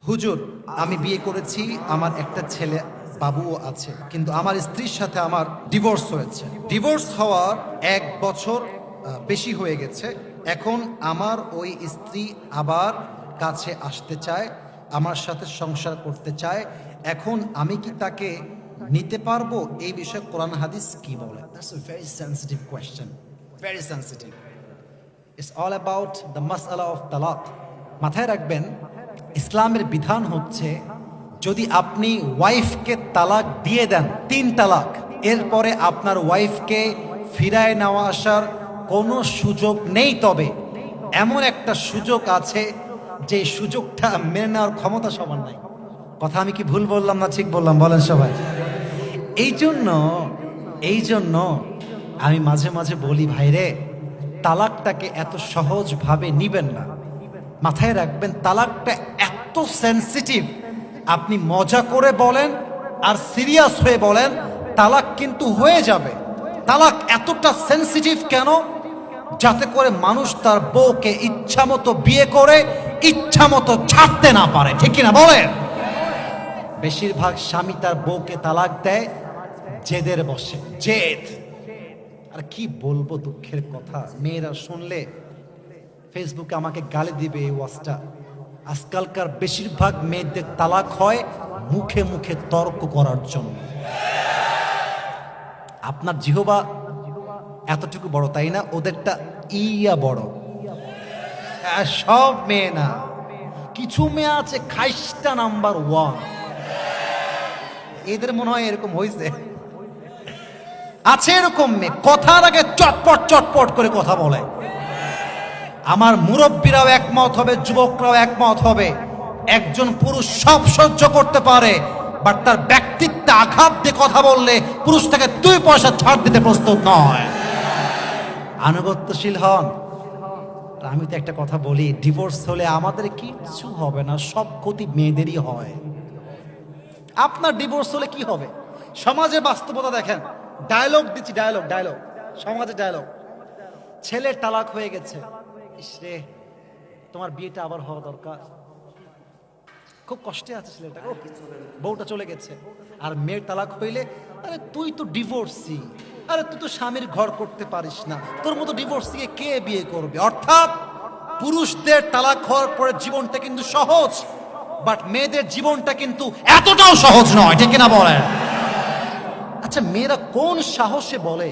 হুজুর, আমি বিয়ে করেছি, আমার একটা ছেলে বাবুও আছে, কিন্তু আমার স্ত্রীর সাথে আমার ডিভোর্স হয়েছে। ডিভোর্স হওয়ার 1 বছর বেশি হয়ে গেছে। এখন আমার ওই স্ত্রী আবার কাছে আসতে চায়, আমার সাথে সংসার করতে চায়। এখন আমি কি তাকে নিতে পারবো? এই বিষয়ে কোরআন হাদিস কি বলে? That's a very sensitive question, very sensitive. It's all about the মাসআলা অফ তালাক। মাথায় রাখবেন, ইসলামের বিধান হচ্ছে যদি আপনি ওয়াইফকে তালাক দিয়ে দেন, 3 তালাক, এরপরে আপনার ওয়াইফকে ফিরায় নেওয়া আসার কোনো সুযোগ নেই। তবে এমন একটা সুযোগ আছে যে সুযোগটা মেনে নেওয়ার ক্ষমতা সবার নাই। কথা আমি কি ভুল বললাম না ঠিক বললাম? বলেন সবাই। এই জন্য আমি মাঝে মাঝে বলি, ভাইরে, তালাকটাকে এত সহজভাবে নিবেন না। মাথায় রাখবেন, তালাকটা এত সেনসিটিভ। আপনি মজা করে বলেন আর সিরিয়াস হয়ে বলেন, তালাক কিন্তু হয়ে যাবে। তালাক এতটা সেনসিটিভ কেন? যাতে করে মানুষ তার বউকে ইচ্ছামতো বিয়ে করে ইচ্ছামতো ছাড়তে না পারে, ঠিক কিনা বলেন? বেশিরভাগ স্বামী তার বউকে তালাক দেয় জেদের বসে। জেদ। আর কি বলবো, দুঃখের কথা, মেয়েরা শুনলে ফেসবুকে আমাকে গালি দিবে এই ওয়াজটা। আজকালকার বেশিরভাগ মেয়েদের তালাক হয় মুখে মুখে তর্ক করার জন্য। আপনার জিহবা এতটুকু বড়, তাই না? ওদেরটা ইয়া বড়। সব মেয়ে না, কিছু মেয়ে আছে খাইস্টা নাম্বার 1। এদের মনে হয় এরকম হয়েছে, আছে এরকম মেয়ে, কথার আগে চটপট চটপট করে কথা বলে। আমার মুরব্বীরাও একমত হবে, যুবকরাও একমত হবে, একজন পুরুষ সব সহ্য করতে পারে, বাট তার ব্যক্তিত্বে আঘাত দিয়ে কথা বললে পুরুষ তাকে 2 পয়সা ছাড় দিতে প্রস্তুত নয়। আনুগত্যশীল হন। আমি তো একটা কথা বলি, ডিভোর্স হলে আমাদের কিচ্ছু হবে না, সব ক্ষতি মেয়েদেরই হয়। আপনার ডিভোর্স হলে কি হবে? সমাজের বাস্তবতা দেখেন। ডায়লগ দিচ্ছি, ডায়লগ সমাজে ডায়লগ। ছেলের তালাক হয়ে গেছে, ইসরে তোমার বিয়েটা আবার হওয়া দরকার। খুব কষ্টে আছে ছেলেটা, বউটা চলে গেছে। আর মেয়ের তালাক হইলে, আরে তুই তো ডিভোর্সি, আরে তুই তো স্বামীর ঘর করতে পারিস না, তোর মতো ডিভোর্সিকে কে বিয়ে করবে? অর্থাৎ পুরুষদের তালাক হওয়ার পরে জীবনটা কিন্তু সহজ, বাট মেয়েদের জীবনটা কিন্তু এতটাও সহজ নয়, ঠিক কিনা বলেন? আচ্ছা, মেয়েরা কোন সাহসে বলে,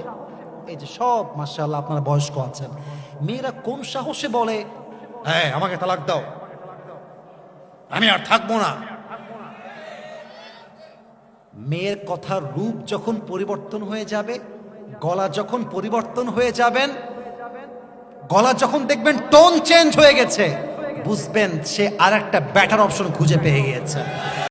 এই যে সব মাশাআল্লাহ আপনারা বয়স্ক আছেন, মেয়েরা কোন সাহসে বলে, হ্যাঁ আমাকে তালাক দাও, আমি আর থাকবো না? মেয়ের কথার রূপ যখন পরিবর্তন হয়ে যাবে, গলা যখন পরিবর্তন হয়ে যাবেন, গলা যখন দেখবেন টোন চেঞ্জ হয়ে গেছে, বুঝবেন সে আর একটা বেটার অপশন খুঁজে পেয়ে গিয়েছে।